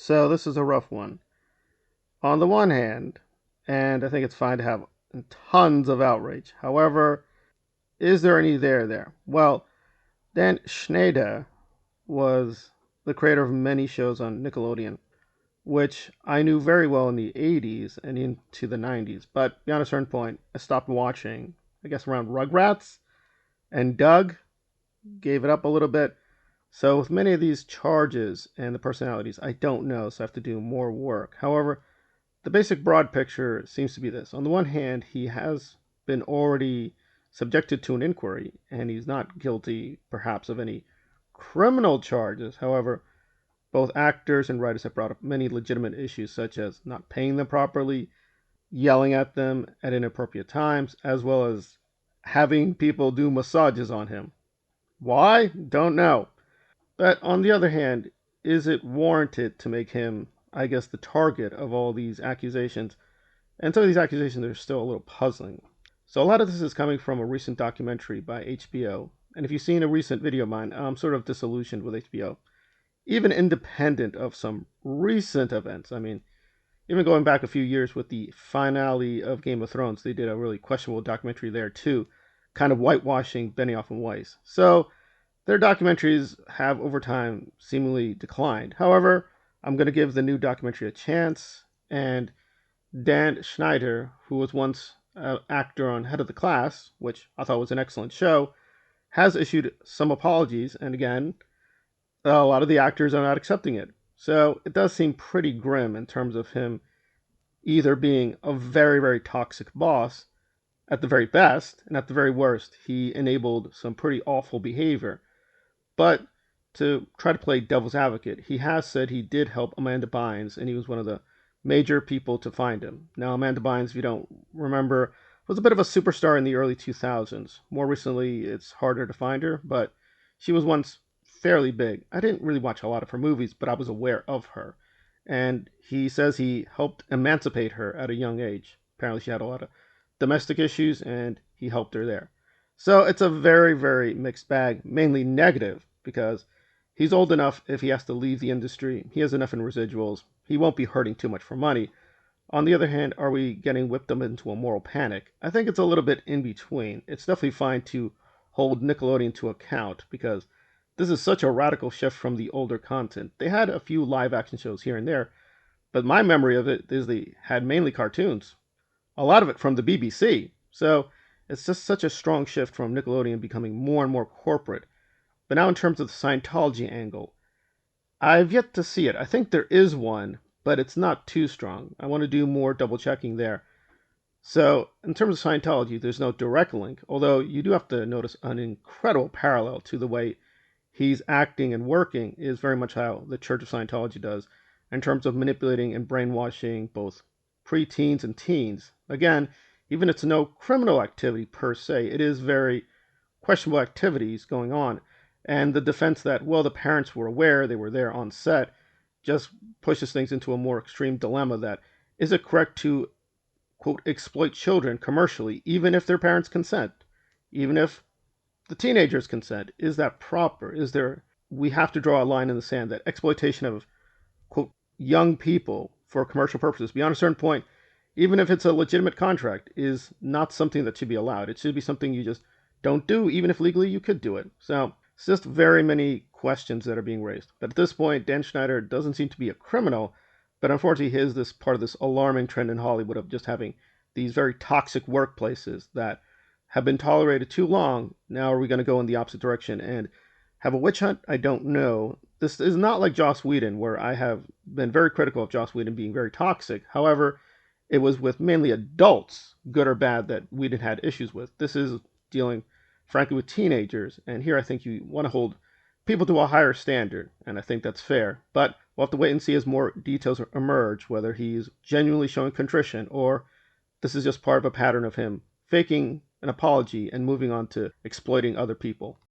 So this is a rough one. On the one hand, and I think it's fine to have tons of outrage. However, is there any there? Well, Dan Schneider was the creator of many shows on Nickelodeon, which I knew very well in the 80s and into the 90s. But beyond a certain point, I stopped watching, I guess around Rugrats and Doug, gave it up a little bit. So with many of these charges and the personalities, I don't know, so I have to do more work. However, the basic broad picture seems to be this. On the one hand, he has been already subjected to an inquiry, and he's not guilty, perhaps, of any criminal charges. However, both actors and writers have brought up many legitimate issues, such as not paying them properly, yelling at them at inappropriate times, as well as having people do massages on him. Why? Don't know. But on the other hand, is it warranted to make him, I guess, the target of all these accusations? And some of these accusations are still a little puzzling. So a lot of this is coming from a recent documentary by HBO. And if you've seen a recent video of mine, I'm sort of disillusioned with HBO. Even independent of some recent events. I mean, even going back a few years with the finale of Game of Thrones, they did a really questionable documentary there too, kind of whitewashing Benioff and Weiss. So their documentaries have over time seemingly declined. However, I'm going to give the new documentary a chance, and Dan Schneider, who was once an actor on Head of the Class, which I thought was an excellent show, has issued some apologies, and again, a lot of the actors are not accepting it. So it does seem pretty grim in terms of him either being a very, very toxic boss at the very best, and at the very worst, he enabled some pretty awful behavior. But to try to play devil's advocate, he has said he did help Amanda Bynes, and he was one of the major people to find him. Now, Amanda Bynes, if you don't remember, was a bit of a superstar in the early 2000s. More recently, it's harder to find her, but she was once fairly big. I didn't really watch a lot of her movies, but I was aware of her. And he says he helped emancipate her at a young age. Apparently, she had a lot of domestic issues, and he helped her there. So it's a very, very mixed bag, mainly negative, because he's old enough if he has to leave the industry. He has enough in residuals. He won't be hurting too much for money. On the other hand, are we getting whipped up into a moral panic? I think it's a little bit in between. It's definitely fine to hold Nickelodeon to account because this is such a radical shift from the older content. They had a few live action shows here and there, but my memory of it is they had mainly cartoons. A lot of it from the BBC. So it's just such a strong shift from Nickelodeon becoming more and more corporate. But now, in terms of the Scientology angle, I've yet to see it. I think there is one, but it's not too strong. I want to do more double checking there. So, in terms of Scientology, there's no direct link, although you do have to notice an incredible parallel to the way he's acting and working is very much how the Church of Scientology does in terms of manipulating and brainwashing both preteens and teens. Again, even if it's no criminal activity per se, it is very questionable activities going on. And the defense that, well, the parents were aware, they were there on set, just pushes things into a more extreme dilemma that is it correct to, quote, exploit children commercially, even if their parents consent? Even if the teenagers consent? Is that proper? Is there, we have to draw a line in the sand that exploitation of, quote, young people for commercial purposes beyond a certain point, even if it's a legitimate contract, is not something that should be allowed. It should be something you just don't do, even if legally you could do it. So it's just very many questions that are being raised. But at this point, Dan Schneider doesn't seem to be a criminal, but unfortunately, he is this part of this alarming trend in Hollywood of just having these very toxic workplaces that have been tolerated too long. Now are we going to go in the opposite direction and have a witch hunt? I don't know. This is not like Joss Whedon, where I have been very critical of Joss Whedon being very toxic. However, it was with mainly adults, good or bad, that Whedon had issues with. This is dealing, frankly, with teenagers. And here I think you want to hold people to a higher standard, and I think that's fair. But we'll have to wait and see as more details emerge, whether he's genuinely showing contrition or this is just part of a pattern of him faking an apology and moving on to exploiting other people.